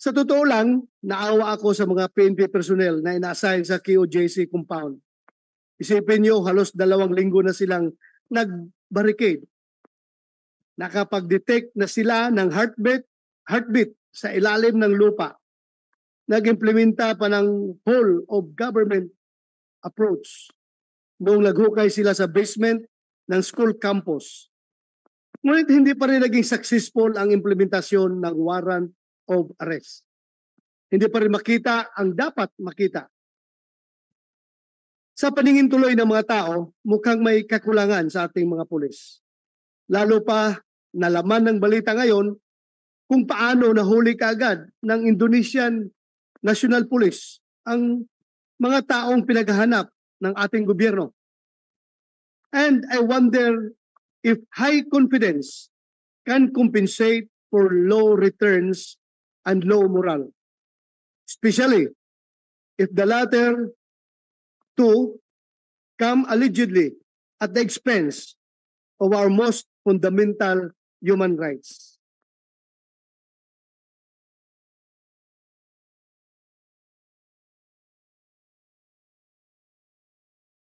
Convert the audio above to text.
Sa totoo lang, naawa ako sa mga PNP personnel na ina-assign sa QJC compound. Isipin niyo, halos 2 linggo na silang nag-barricade. Nakapag-detect na sila ng heartbeat sa ilalim ng lupa. Nag-implementa pa ng whole of government approach noong naghukay sila sa basement ng school campus. Ngunit hindi pa rin naging successful ang implementasyon ng warrant of arrest. Hindi pa rin makita ang dapat makita. Sa paningin tuloy ng mga tao, mukhang may kakulangan sa ating mga pulis. Lalo pa nalaman ng balita ngayon kung paano nahuli kaagad ng Indonesian National Police ang mga taong pinaghahanap ng ating gobyerno. And I wonder if high confidence can compensate for low returns and low morale. Especially if the latter two come allegedly at the expense of our most fundamental human rights.